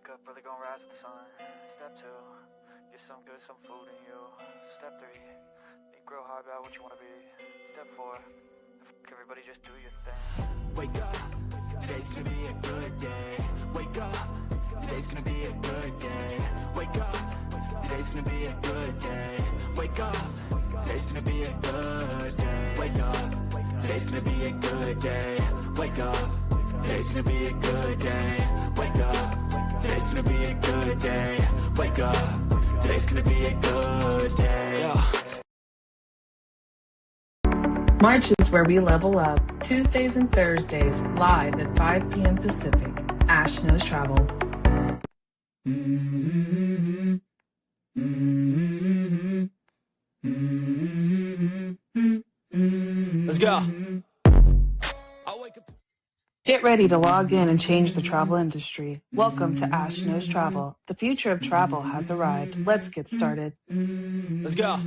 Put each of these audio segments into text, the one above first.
Wake up, really gonna rise with the sun. Step 2, get some good, some food in you. Step 3, think real hard about what you wanna be. Step 4, everybody just do your thing. Wake up, today's gonna be a good day. Wake up, today's gonna be a good day. Wake up, today's gonna be a good day. Wake up, today's gonna be a good day. Wake up, today's gonna be a good day. Wake up, today's gonna be a good day. Wake up, today's gonna be a good day. Wake up, today's gonna be a good day. March is where we level up. Tuesdays and Thursdays, live at 5 p.m. Pacific. Ash Knows Travel. Let's go. Get ready to log in and change the travel industry. Welcome to Ash Knows Travel. The future of travel has arrived. Let's get started. Let's go.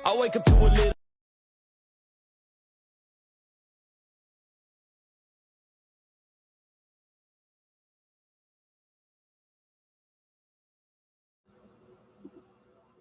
I wake up to a little.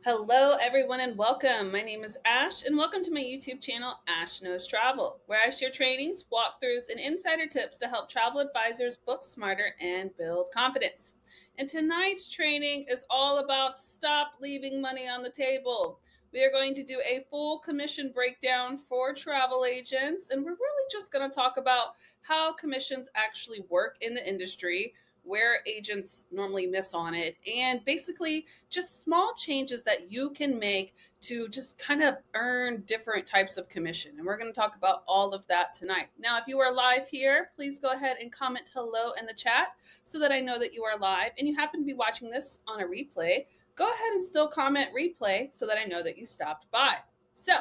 Hello everyone and welcome. My name is Ash and welcome to my YouTube channel, Ash Knows Travel, where I share trainings, walkthroughs, and insider tips to help travel advisors book smarter and build confidence. And tonight's training is all about stop leaving money on the table. We are going to do a full commission breakdown for travel agents, and we're really just going to talk about how commissions actually work in the industry, where agents normally miss on it, and basically just small changes that you can make to just kind of earn different types of commission. And we're going to talk about all of that tonight. Now, if you are live here, please go ahead and comment hello in the chat so that I know that you are live. And you happen to be watching this on a replay, go ahead and still comment replay so that I know that you stopped by. So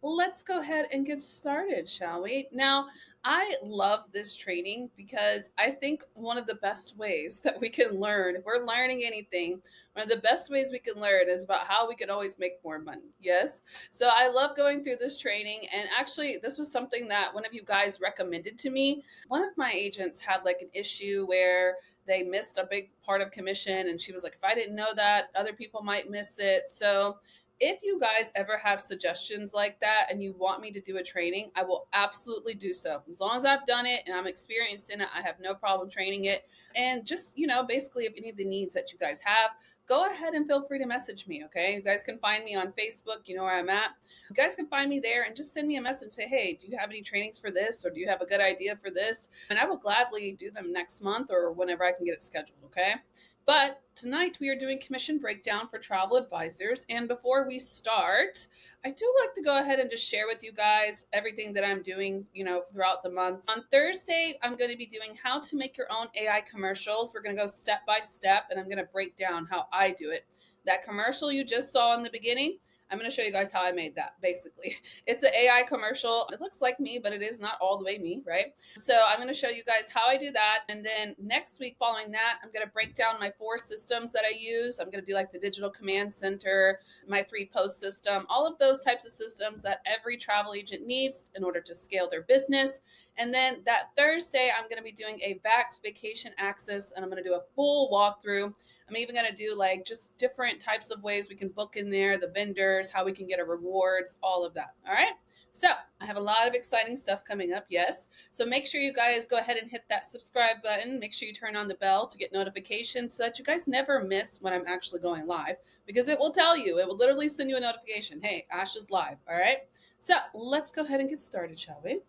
let's go ahead and get started, shall we? Now, I love this training because I think one of the best ways that we can learn, if we're learning anything, one of the best ways we can learn is about how we can always make more money. Yes. So I love going through this training. And actually, this was something that one of you guys recommended to me. One of my agents had like an issue where they missed a big part of commission. And she was like, if I didn't know that, other people might miss it. So if you guys ever have suggestions like that and you want me to do a training, I will absolutely do so. As long as I've done it and I'm experienced in it, I have no problem training it. And just, basically if any of the needs that you guys have, go ahead and feel free to message me, okay? You guys can find me on Facebook, you know where I'm at. You guys can find me there and just send me a message and say, hey, do you have any trainings for this? Or do you have a good idea for this? And I will gladly do them next month or whenever I can get it scheduled, okay? But tonight we are doing commission breakdown for travel advisors. And before we start, I do like to go ahead and just share with you guys everything that I'm doing, throughout the month. On Thursday, I'm going to be doing how to make your own AI commercials. We're going to go step by step and I'm going to break down how I do it. That commercial you just saw in the beginning, I'm going to show you guys how I made that, basically. It's an AI commercial. It looks like me, but it is not all the way me, right? So I'm going to show you guys how I do that. And then next week following that, I'm going to break down my 4 systems that I use. I'm going to do like the digital command center, my 3 post system, all of those types of systems that every travel agent needs in order to scale their business. And then that Thursday, I'm going to be doing a Vax Vacation Access, and I'm going to do a full walkthrough. I'm even going to do like just different types of ways we can book in there, the vendors, how we can get our rewards, all of that. All right. So I have a lot of exciting stuff coming up. Yes. So make sure you guys go ahead and hit that subscribe button. Make sure you turn on the bell to get notifications so that you guys never miss when I'm actually going live, because it will tell you, it will literally send you a notification. Hey, Ash is live. All right. So let's go ahead and get started, shall we?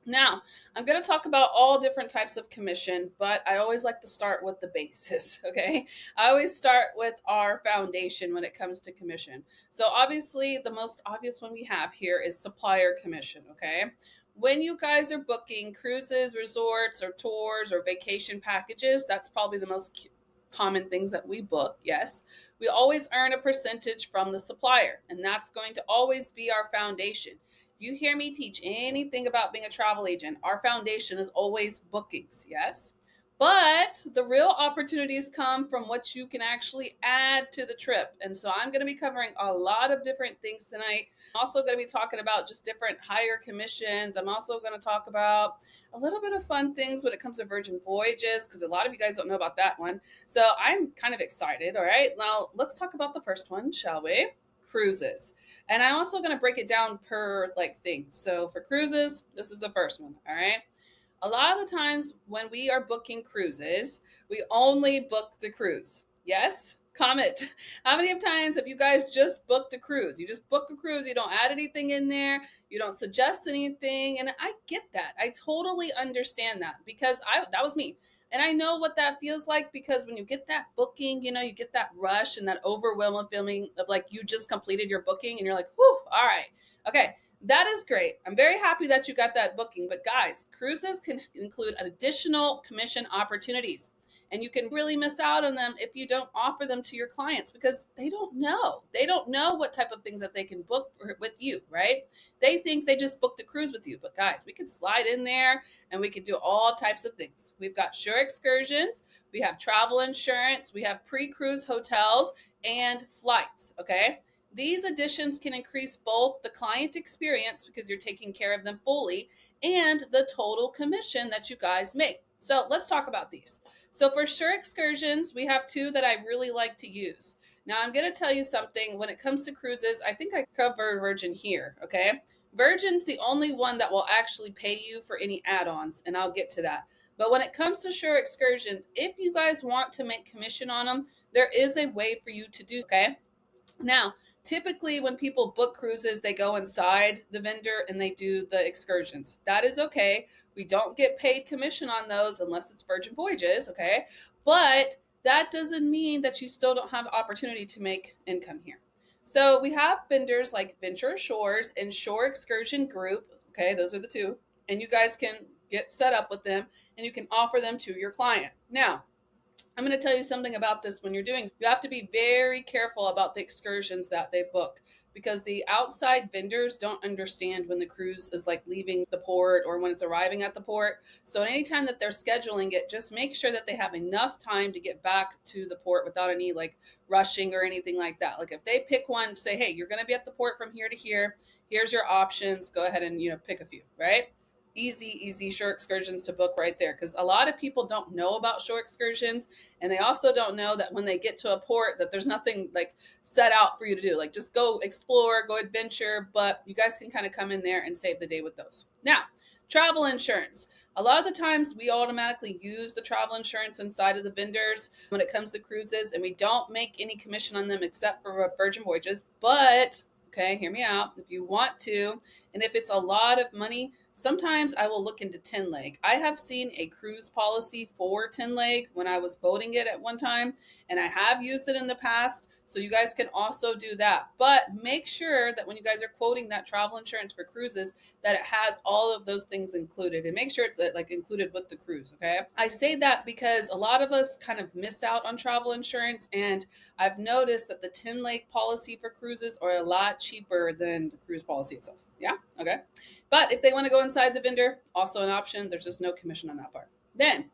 Now, I'm going to talk about all different types of commission, but I always like to start with the basis, okay? I always start with our foundation when it comes to commission. So obviously, the most obvious one we have here is supplier commission, okay? When you guys are booking cruises, resorts, or tours, or vacation packages, that's probably the most common things that we book, yes. We always earn a percentage from the supplier, and that's going to always be our foundation. You hear me teach anything about being a travel agent, our foundation is always bookings, yes? But the real opportunities come from what you can actually add to the trip. And so I'm going to be covering a lot of different things tonight. I'm also going to be talking about just different higher commissions. I'm also going to talk about a little bit of fun things when it comes to Virgin Voyages, because a lot of you guys don't know about that one. So I'm kind of excited. All right. Now let's talk about the first one, shall we? Cruises. And I'm also going to break it down per like thing. So for cruises, this is the first one. All right. A lot of the times when we are booking cruises, we only book the cruise. Yes? Comment. How many times have you guys just booked a cruise? You just book a cruise, you don't add anything in there, you don't suggest anything. And I get that. I totally understand that because that was me. And I know what that feels like because when you get that booking, you get that rush and that overwhelming feeling of like you just completed your booking and you're like, whew, all right. Okay, that is great. I'm very happy that you got that booking. But guys, cruises can include additional commission opportunities. And you can really miss out on them if you don't offer them to your clients because they don't know. They don't know what type of things that they can book with you, right? They think they just booked a cruise with you. But guys, we can slide in there and we can do all types of things. We've got shore excursions. We have travel insurance. We have pre-cruise hotels and flights, okay? These additions can increase both the client experience because you're taking care of them fully and the total commission that you guys make. So let's talk about these. So for shore excursions, we have two that I really like to use. Now I'm going to tell you something. When it comes to cruises, I think I cover Virgin here, okay? Virgin's the only one that will actually pay you for any add-ons, and I'll get to that. But when it comes to shore excursions, if you guys want to make commission on them, there is a way for you to do, okay? Now, typically when people book cruises, they go inside the vendor and they do the excursions. That is okay. We don't get paid commission on those unless it's Virgin Voyages, okay? But that doesn't mean that you still don't have opportunity to make income here. So we have vendors like Venture Shores and Shore Excursion Group, okay? Those are the two. And you guys can get set up with them and you can offer them to your client. Now, I'm going to tell you something about this when you're doing. You have to be very careful about the excursions that they book because the outside vendors don't understand when the cruise is like leaving the port or when it's arriving at the port. So anytime that they're scheduling it, just make sure that they have enough time to get back to the port without any like rushing or anything like that. Like if they pick one, say, hey, you're going to be at the port from here to here. Here's your options. Go ahead and, pick a few, right? Easy shore excursions to book right there because a lot of people don't know about shore excursions and they also don't know that when they get to a port that there's nothing like set out for you to do, like just go explore, go adventure, but you guys can kind of come in there and save the day with those. Now, travel insurance. A lot of the times we automatically use the travel insurance inside of the vendors when it comes to cruises and we don't make any commission on them except for Virgin Voyages, but okay, hear me out. If you want to, and if it's a lot of money, sometimes I will look into 10 leg. I have seen a cruise policy for 10 leg when I was quoting it at one time, and I have used it in the past. So you guys can also do that. But make sure that when you guys are quoting that travel insurance for cruises, that it has all of those things included and make sure it's like included with the cruise. Okay. I say that because a lot of us kind of miss out on travel insurance. And I've noticed that the 10 leg policy for cruises are a lot cheaper than the cruise policy itself. Yeah. Okay. But if they want to go inside the vendor, also an option. There's just no commission on that part. Then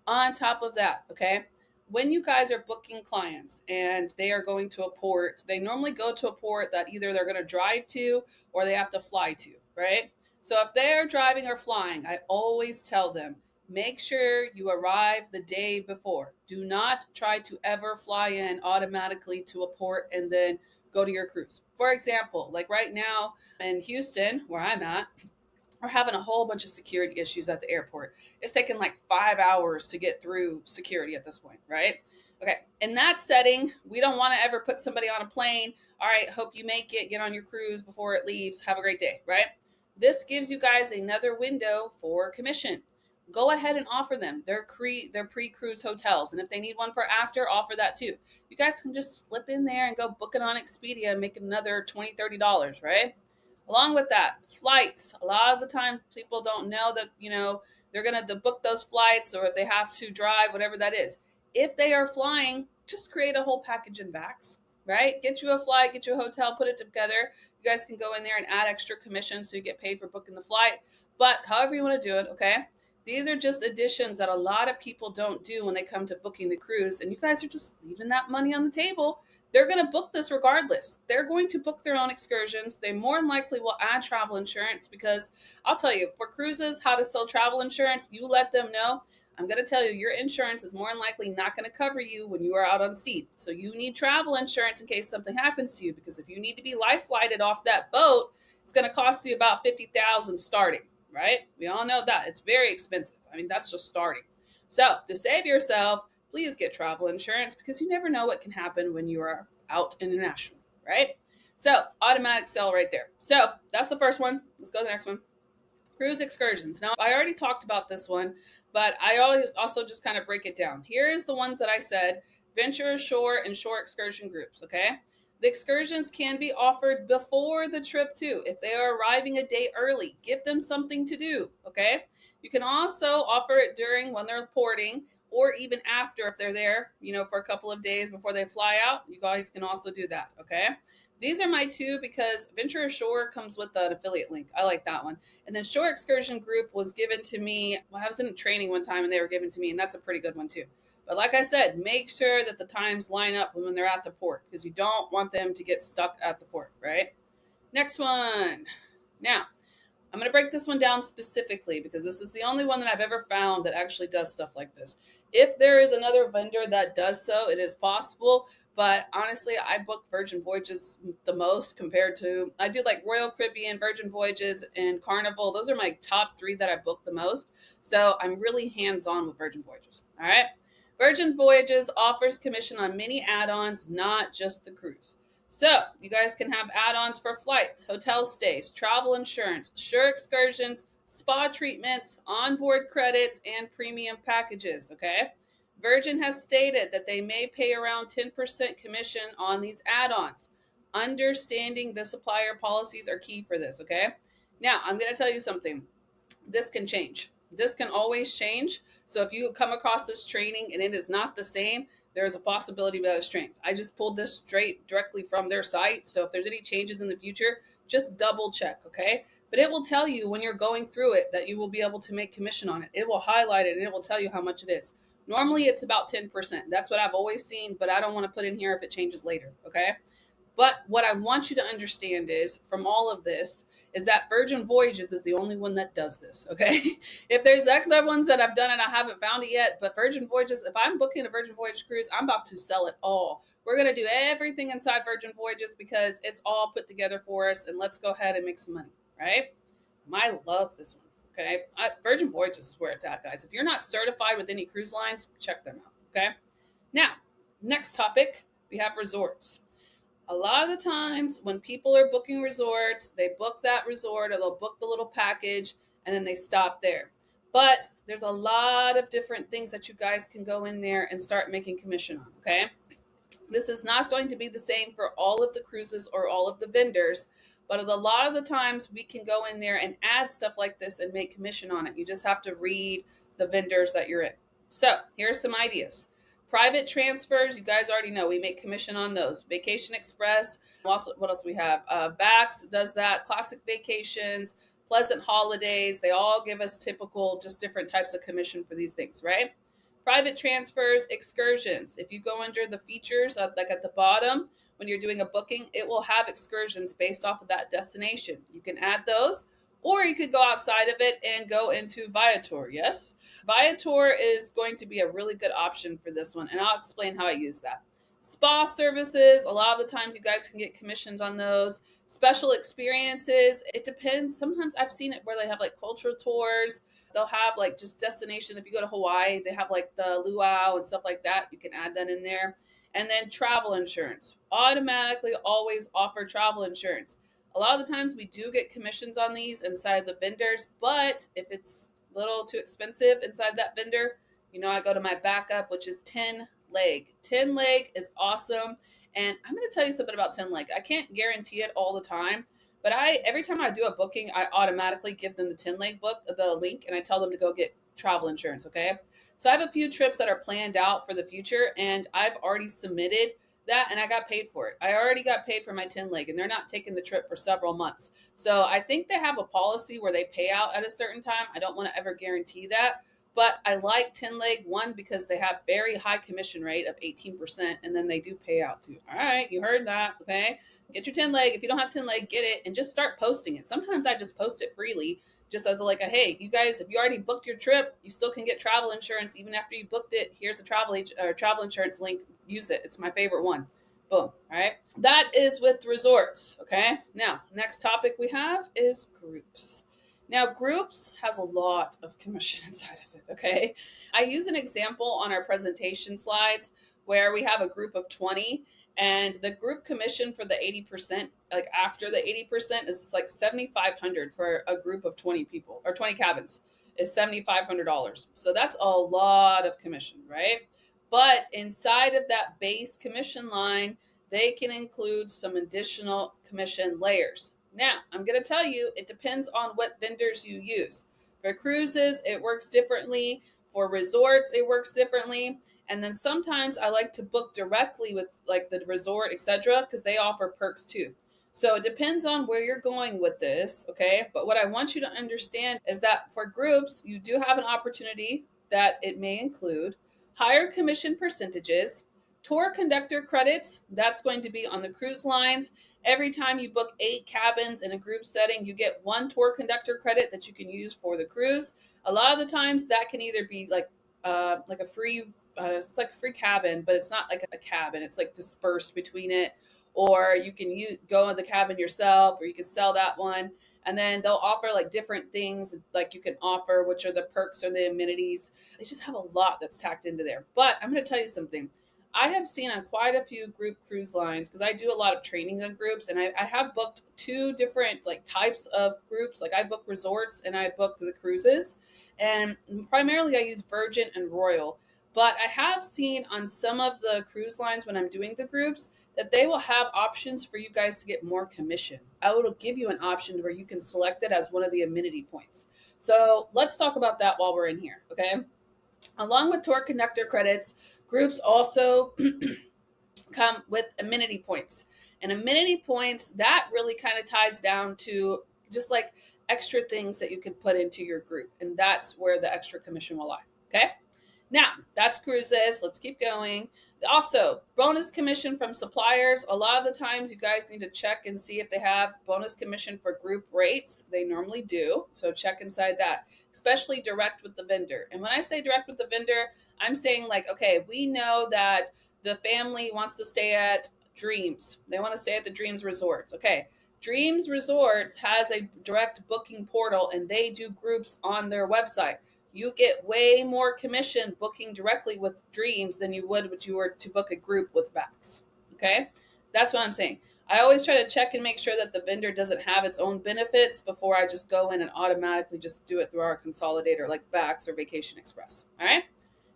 on top of that, okay, when you guys are booking clients and they are going to a port, they normally go to a port that either they're going to drive to or they have to fly to, right? So if they're driving or flying, I always tell them, make sure you arrive the day before. Do not try to ever fly in automatically to a port and then go to your cruise. For example, like right now in Houston, where I'm at, we're having a whole bunch of security issues at the airport. It's taken like 5 hours to get through security at this point, right? Okay, in that setting, we don't want to ever put somebody on a plane. All right, hope you make it, get on your cruise before it leaves. Have a great day, right? This gives you guys another window for commission. Go ahead and offer them their pre-cruise hotels. And if they need one for after, offer that too. You guys can just slip in there and go book it on Expedia and make another $20, $30, right? Along with that, flights. A lot of the time, people don't know that, they're going to book those flights or if they have to drive, whatever that is. If they are flying, just create a whole package in Vax, right? Get you a flight, get you a hotel, put it together. You guys can go in there and add extra commission so you get paid for booking the flight. But however you want to do it, okay? These are just additions that a lot of people don't do when they come to booking the cruise, and you guys are just leaving that money on the table. They're going to book this regardless. They're going to book their own excursions. They more than likely will add travel insurance, because I'll tell you, for cruises, how to sell travel insurance, you let them know. I'm going to tell you, your insurance is more than likely not going to cover you when you are out on sea. So you need travel insurance in case something happens to you, because if you need to be life flighted off that boat, it's going to cost you about $50,000 starting, right? We all know that. It's very expensive. I mean, that's just starting. So to save yourself, please get travel insurance, because you never know what can happen when you are out internationally, right? So automatic sell right there. So that's the first one. Let's go to the next one. Cruise excursions. Now, I already talked about this one, but I always also just kind of break it down. Here's the ones that I said: venture ashore and shore excursion groups, okay? The excursions can be offered before the trip too. If they are arriving a day early, give them something to do, okay? You can also offer it during when they're porting, or even after if they're there, for a couple of days before they fly out. You guys can also do that, okay? These are my two, because Venture Ashore comes with an affiliate link. I like that one. And then Shore Excursion Group was given to me. Well, I was in a training one time and they were given to me, and that's a pretty good one too. But like I said, make sure that the times line up when they're at the port, because you don't want them to get stuck at the port, right? Next one. Now, I'm going to break this one down specifically, because this is the only one that I've ever found that actually does stuff like this. If there is another vendor that does so, it is possible. But honestly, I book Virgin Voyages the most compared to, I do like Royal Caribbean, Virgin Voyages, and Carnival. Those are my top 3 that I book the most. So I'm really hands-on with Virgin Voyages. All right. Virgin Voyages offers commission on many add-ons, not just the cruise. So you guys can have add-ons for flights, hotel stays, travel insurance, shore excursions, spa treatments, onboard credits, and premium packages, okay? Virgin has stated that they may pay around 10% commission on these add-ons. Understanding the supplier policies are key for this, okay? Now, I'm going to tell you something. This can change. This can always change. So if you come across this training and it is not the same, there is a possibility that it's changed. I just pulled this directly from their site. So if there's any changes in the future, just double check, okay? But it will tell you when you're going through it that you will be able to make commission on it. It will highlight it and it will tell you how much it is. Normally it's about 10%. That's what I've always seen, but I don't want to put in here if it changes later, okay? But what I want you to understand is, from all of this, is that Virgin Voyages is the only one that does this, okay? If there's other ones that I've done and I haven't found it yet, but Virgin Voyages, if I'm booking a Virgin Voyage cruise, I'm about to sell it all. We're going to do everything inside Virgin Voyages because it's all put together for us, and let's go ahead and make some money, right? I love this one, okay? Virgin Voyages is where it's at, guys. If you're not certified with any cruise lines, check them out, okay? Now, next topic, we have resorts. A lot of the times when people are booking resorts, they book that resort or they'll book the little package and then they stop there. But there's a lot of different things that you guys can go in there and start making commission on, okay? This is not going to be the same for all of the cruises or all of the vendors, but a lot of the times we can go in there and add stuff like this and make commission on it. You just have to read the vendors that you're in. So here's some ideas. Private transfers, you guys already know we make commission on those. Vacation Express, also, what else do we have? Bax does that. Classic Vacations, Pleasant Holidays, they all give us typical, just different types of commission for these things, right? Private transfers, excursions. If you go under the features, like at the bottom, when you're doing a booking, it will have excursions based off of that destination. You can add those. Or you could go outside of it and go into Viator, yes? Viator is going to be a really good option for this one, and I'll explain how I use that. Spa services, a lot of the times you guys can get commissions on those. Special experiences, it depends. Sometimes I've seen it where they have like cultural tours. They'll have like just destination. If you go to Hawaii, they have like the luau and stuff like that. You can add that in there. And then travel insurance. Automatically always offer travel insurance. A lot of the times we do get commissions on these inside the vendors, but if it's a little too expensive inside that vendor, I go to my backup, which is 10 leg. 10 leg is awesome. And I'm going to tell you something about 10 leg. I can't guarantee it all the time, but every time I do a booking, I automatically give them the 10 leg book, the link, and I tell them to go get travel insurance. Okay. So I have a few trips that are planned out for the future, and I've already submitted that, and I got paid for it. I already got paid for my 10 leg, and they're not taking the trip for several months. So I think they have a policy where they pay out at a certain time. I don't want to ever guarantee that, but I like 10 leg, one, because they have very high commission rate of 18%, and then they do pay out too. All right, you heard that, okay? Get your 10 leg. If you don't have 10 leg, get it and just start posting it. Sometimes I just post it freely, just as like a, hey, you guys, if you already booked your trip, you still can get travel insurance even after you booked it. Here's the travel insurance link. Use it. It's my favorite one. Boom. All right. That is with resorts. Okay. Now, next topic we have is groups. Now, groups has a lot of commission inside of it. Okay. I use an example on our presentation slides where we have a group of 20, and the group commission for the 80%, like after the 80%, is like $7,500 for a group of 20 people, or 20 cabins is $7,500. So that's a lot of commission, right? But inside of that base commission line, they can include some additional commission layers. Now, I'm going to tell you, it depends on what vendors you use. For cruises, it works differently. For resorts, it works differently. And then sometimes I like to book directly with like the resort, etc., because they offer perks too. So it depends on where you're going with this, okay? But what I want you to understand is that for groups, you do have an opportunity that it may include higher commission percentages, tour conductor credits. That's going to be on the cruise lines. Every time you book 8 cabins in a group setting, you get 1 tour conductor credit that you can use for the cruise. A lot of the times that can either be like a free, it's like a free cabin, but it's not like a cabin. It's like dispersed between it. Or you can go in the cabin yourself, or you can sell that one. And then they'll offer like different things like you can offer, which are the perks or the amenities. They just have a lot that's tacked into there. But I'm going to tell you something. I have seen on quite a few group cruise lines, because I do a lot of training on groups, and I have booked 2 different like types of groups. Like I book resorts and I book the cruises, and primarily I use Virgin and Royal. But I have seen on some of the cruise lines when I'm doing the groups that they will have options for you guys to get more commission. I will give you an option where you can select it as one of the amenity points. So let's talk about that while we're in here, okay? Along with tour conductor credits, groups also come with amenity points. And amenity points, that really kind of ties down to just like extra things that you can put into your group. And that's where the extra commission will lie, okay? Now, that's cruises. Let's keep going. Also, bonus commission from suppliers. A lot of the times you guys need to check and see if they have bonus commission for group rates. They normally do. So check inside that, especially direct with the vendor. And when I say direct with the vendor, I'm saying like, okay, we know that the family wants to stay at Dreams. They want to stay at the Dreams Resorts. Okay. Dreams Resorts has a direct booking portal, and they do groups on their website. You get way more commission booking directly with Dreams than you would if you were to book a group with Vax. Okay? That's what I'm saying. I always try to check and make sure that the vendor doesn't have its own benefits before I just go in and automatically just do it through our consolidator like Vax or Vacation Express. All right?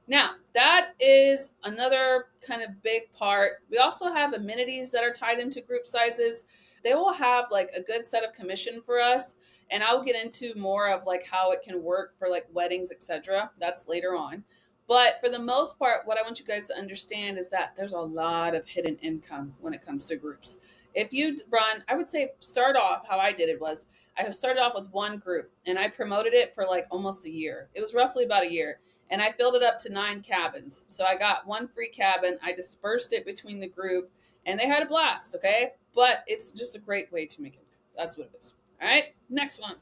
Now, that is another kind of big part. We also have amenities that are tied into group sizes. They will have like a good set of commission for us. And I'll get into more of like how it can work for like weddings, etc. That's later on. But for the most part, what I want you guys to understand is that there's a lot of hidden income when it comes to groups. If you run, I would say start off, how I did it was I started off with one group and I promoted it for like almost a year. It was roughly about a year. And I filled it up to 9 cabins. So I got 1 free cabin. I dispersed it between the group and they had a blast, okay? But it's just a great way to make it. That's what it is. All right, next one.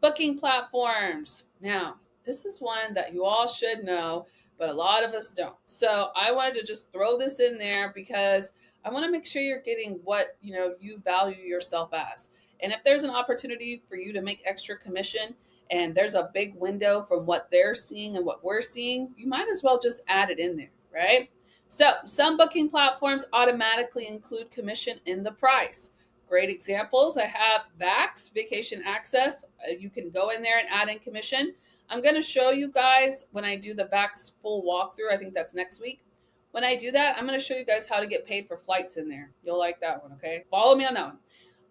Booking platforms. Now, this is one that you all should know, but a lot of us don't. So I wanted to just throw this in there because I want to make sure you're getting what you value yourself as. And if there's an opportunity for you to make extra commission and there's a big window from what they're seeing and what we're seeing, you might as well just add it in there, right? So some booking platforms automatically include commission in the price. Great examples. I have Vax, Vacation Access. You can go in there and add in commission. I'm going to show you guys when I do the Vax full walkthrough. I think that's next week. When I do that, I'm going to show you guys how to get paid for flights in there. You'll like that one, okay? Follow me on that one.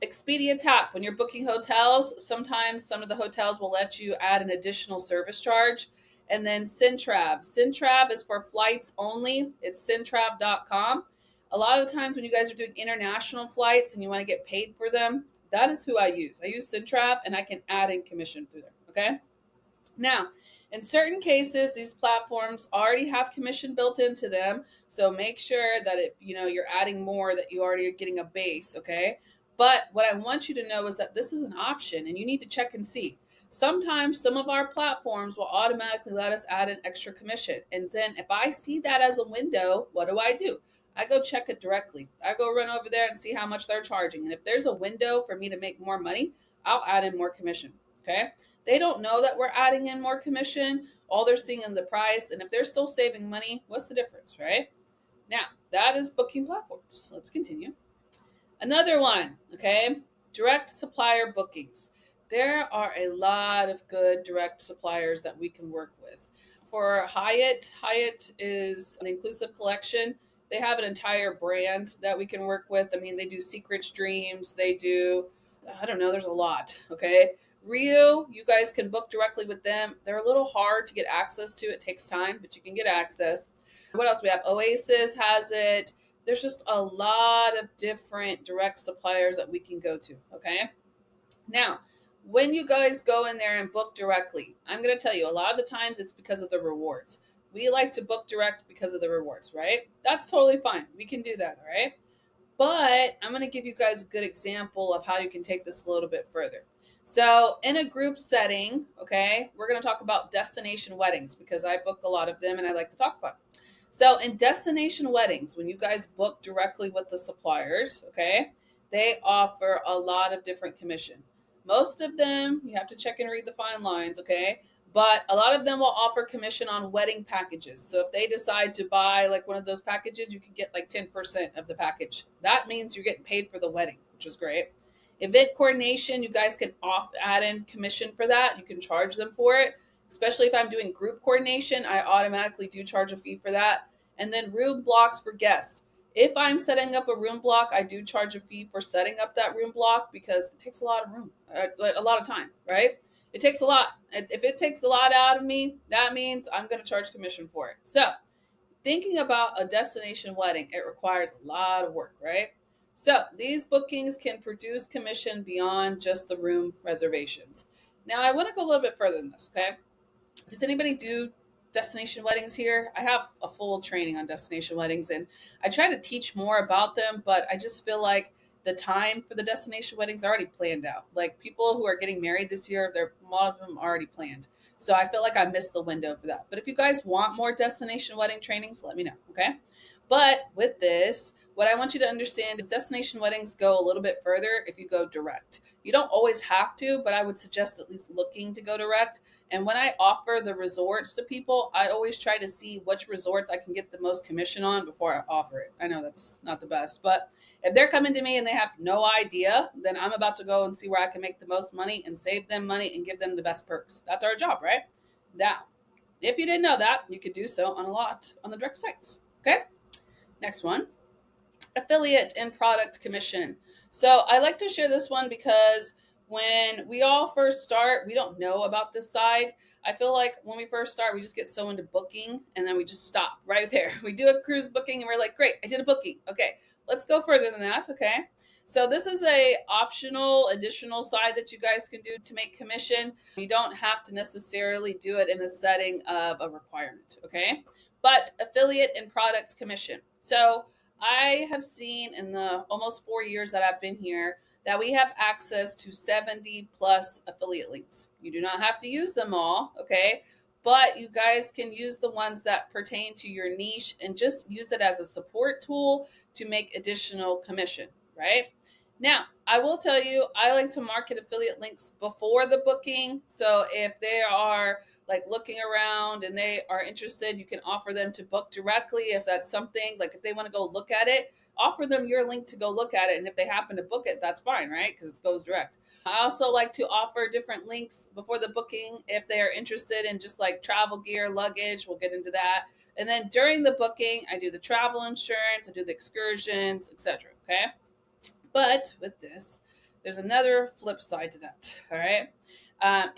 Expedia Tap. When you're booking hotels, sometimes some of the hotels will let you add an additional service charge. And then Centrav. Centrav is for flights only. It's centrav.com. A lot of times when you guys are doing international flights and you want to get paid for them, that is who I use. I use Syntrav, and I can add in commission through there. Okay. Now, in certain cases, these platforms already have commission built into them. So make sure that if you're adding more, that you already are getting a base. Okay. But what I want you to know is that this is an option, and you need to check and see. Sometimes some of our platforms will automatically let us add an extra commission. And then if I see that as a window, what do? I go check it directly. I go run over there and see how much they're charging. And if there's a window for me to make more money, I'll add in more commission. Okay. They don't know that we're adding in more commission. All they're seeing in the price. And if they're still saving money, what's the difference, right? Now, that is booking platforms. Let's continue. Another one, okay? Direct supplier bookings. There are a lot of good direct suppliers that we can work with. For Hyatt is an inclusive collection. They have an entire brand that we can work with. I mean, they do Secret Dreams. They do, I don't know, there's a lot, okay? Rio, you guys can book directly with them. They're a little hard to get access to. It takes time, but you can get access. What else we have? Oasis has it. There's just a lot of different direct suppliers that we can go to, okay? Now, when you guys go in there and book directly, I'm going to tell you, a lot of the times it's because of the rewards. We like to book direct because of the rewards, right? That's totally fine. We can do that, all right? But I'm going to give you guys a good example of how you can take this a little bit further. So in a group setting, okay, we're going to talk about destination weddings because I book a lot of them and I like to talk about it. So in destination weddings, when you guys book directly with the suppliers, okay, they offer a lot of different commission. Most of them, you have to check and read the fine lines, okay? But a lot of them will offer commission on wedding packages. So if they decide to buy like one of those packages, you can get like 10% of the package. That means you're getting paid for the wedding, which is great. Event coordination, you guys can add in commission for that. You can charge them for it. Especially if I'm doing group coordination, I automatically do charge a fee for that. And then room blocks for guests. If I'm setting up a room block, I do charge a fee for setting up that room block because it takes a lot of room, a lot of time, right? It takes a lot. If it takes a lot out of me, that means I'm going to charge commission for it. So thinking about a destination wedding, it requires a lot of work, right? So these bookings can produce commission beyond just the room reservations. Now, I want to go a little bit further than this, okay? Does anybody do destination weddings here? I have a full training on destination weddings, and I try to teach more about them, but I just feel like the time for the destination weddings are already planned out. Like people who are getting married this year, a lot of them already planned. So I feel like I missed the window for that. But if you guys want more destination wedding trainings, let me know, okay? But with this, what I want you to understand is destination weddings go a little bit further if you go direct. You don't always have to, but I would suggest at least looking to go direct. And when I offer the resorts to people, I always try to see which resorts I can get the most commission on before I offer it. I know that's not the best, but if they're coming to me and they have no idea, then I'm about to go and see where I can make the most money and save them money and give them the best perks. That's our job, right? Now, if you didn't know that, you could do so on the direct sites, okay? Next one, affiliate and product commission. So I like to share this one because when we all first start, we don't know about this side. I feel like when we first start, we just get so into booking and then we just stop right there. We do a cruise booking and we're like, great, I did a booking. Okay, let's go further than that, okay? So this is a optional additional side that you guys can do to make commission. You don't have to necessarily do it in a setting of a requirement, okay? But affiliate and product commission. So I have seen in the almost 4 years that I've been here that we have access to 70 plus affiliate links. You do not have to use them all, okay? But you guys can use the ones that pertain to your niche and just use it as a support tool to make additional commission, right? Now, I will tell you, I like to market affiliate links before the booking. So if they are like looking around and they are interested, you can offer them to book directly. If that's something, like if they want to go look at it, offer them your link to go look at it. And if they happen to book it, that's fine, right? Because it goes direct. I also like to offer different links before the booking if they are interested in just like travel gear, luggage. We'll get into that. And then during the booking, I do the travel insurance, I do the excursions, etc. Okay. But with this, there's another flip side to that. All right.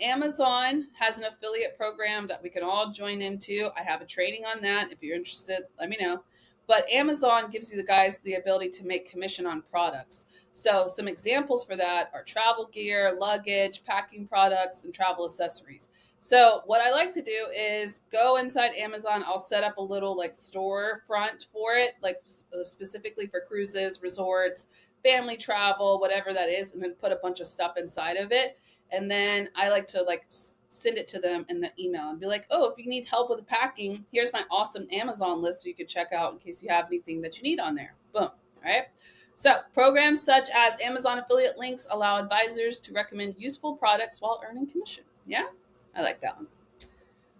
Amazon has an affiliate program that we can all join into. I have a training on that. If you're interested, let me know. but Amazon gives you the guys the ability to make commission on products. So some examples for that are travel gear, luggage, packing products, and travel accessories. So what I like to do is go inside Amazon. I'll set up a little like storefront for it, like specifically for cruises, resorts, family travel, whatever that is, and then put a bunch of stuff inside of it. And then I like to like send it to them in the email and be like, oh, if you need help with the packing, here's my awesome Amazon list so you can check out in case you have anything that you need on there. Boom. All right. So programs such as Amazon affiliate links allow advisors to recommend useful products while earning commission. Yeah, I like that one.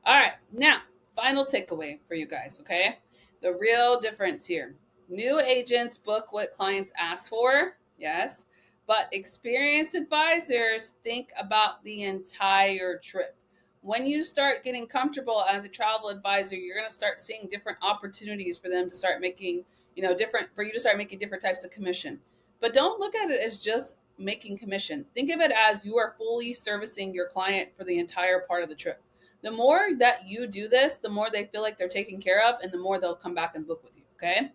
All right. Now, final takeaway for you guys. Okay. The real difference here. New agents book what clients ask for. Yes. But experienced advisors think about the entire trip. When you start getting comfortable as a travel advisor, you're going to start seeing different opportunities for them to start making, for you to start making different types of commission. But don't look at it as just making commission. Think of it as you are fully servicing your client for the entire part of the trip. The more that you do this, the more they feel like they're taken care of, and the more they'll come back and book with you. Okay.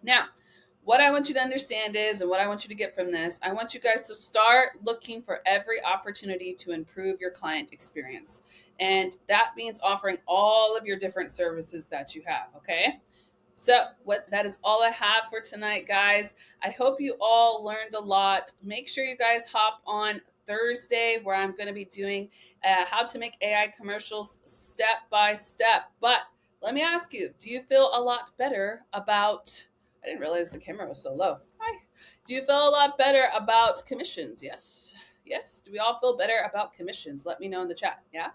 Now, what I want you to understand is, and what I want you to get from this, I want you guys to start looking for every opportunity to improve your client experience. And that means offering all of your different services that you have, okay? So that is all I have for tonight, guys. I hope you all learned a lot. Make sure you guys hop on Thursday where I'm going to be doing how to make AI commercials step by step. But let me ask you, do you feel a lot better about... I didn't realize the camera was so low. Hi. Do you feel a lot better about commissions? Yes. Yes. Do we all feel better about commissions? Let me know in the chat. Yeah.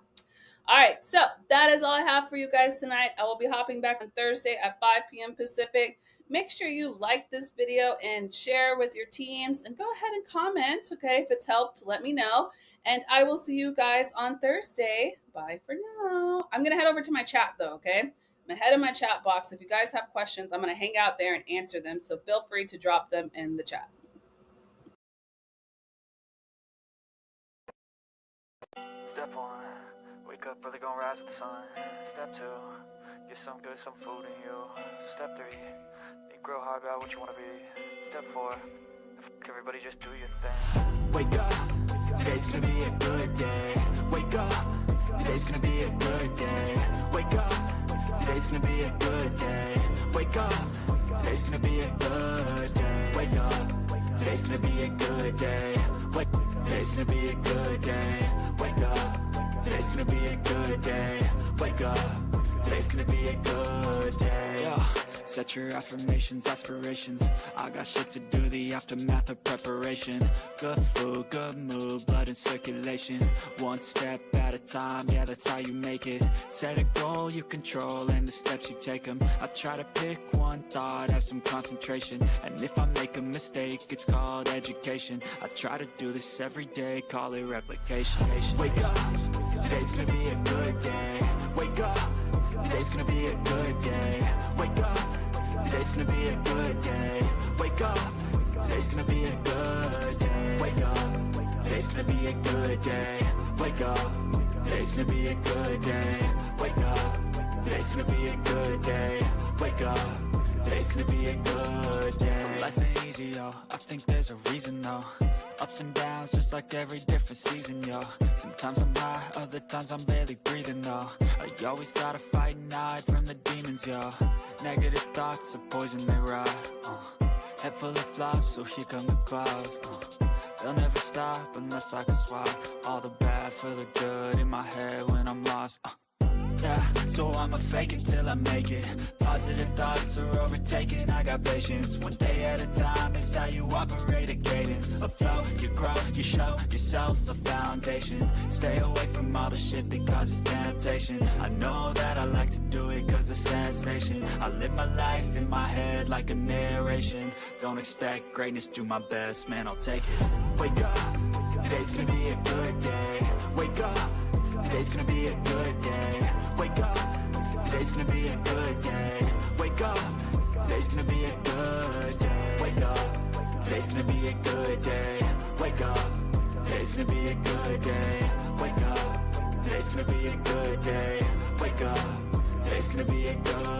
All right. So that is all I have for you guys tonight. I will be hopping back on Thursday at 5 p.m. Pacific. Make sure you like this video and share with your teams, and go ahead and comment. Okay. If it's helped, let me know. And I will see you guys on Thursday. Bye for now. I'm going to head over to my chat though. Okay. I'm ahead of my chat box. If you guys have questions, I'm going to hang out there and answer them. So feel free to drop them in the chat. Step 1, wake up early, gonna rise with the sun. Step 2, get some good, some food in you. Step 3, think real hard about what you want to be. Step 4, everybody just do your thing. Wake up, today's gonna be a good day. Wake up, today's gonna be a good day. Wake up, today's gonna be a good day. Wake up, today's gonna be a good day. Wake up, today's gonna be a good day. Today's gonna be a good day. Wake up, today's gonna be a good day. Wake up, today's gonna be a good day. Yo, set your affirmations, aspirations. I got shit to do, the aftermath of preparation. Good food, good mood, blood in circulation. One step at a time, yeah, that's how you make it. Set a goal you control and the steps you take them. I try to pick one thought, have some concentration. And if I make a mistake, it's called education. I try to do this every day, call it replication. Wake up, today's gonna be a good day. Wake up, today's gonna be a good day. Wake up, today's gonna be a good day. Wake up, today's gonna be a good day. Wake up, today's gonna be a good day. Wake up, today's gonna be a good day. Wake up, today's gonna be a good day. Wake up, today's gonna be a good day. So life ain't easy, yo, I think there's a reason though. Ups and downs, just like every different season, yo. Sometimes I'm high, other times I'm barely breathing, though. I always gotta fight and hide from the demons, yo. Negative thoughts are poison, they rot. Head full of flies, so here come the clouds. They'll never stop unless I can swap all the bad for the good in my head when I'm lost. Yeah, so I'ma fake it till I make it. Positive thoughts are overtaken, I got patience. One day at a time is how you operate a cadence. A flow, you grow, you show yourself a foundation. Stay away from all the shit that causes temptation. I know that I like to do it cause it's sensation. I live my life in my head like a narration. Don't expect greatness, do my best, man, I'll take it. Wake up, today's gonna be a good day. Wake up, today's gonna be a good day. Wake up, today's gonna be a good day. Wake up, today's gonna be a good day. Wake up, today's gonna be a good day. Wake up, today's gonna be a good day. Wake up, today's gonna be a good day. Wake up, today's gonna be a good day.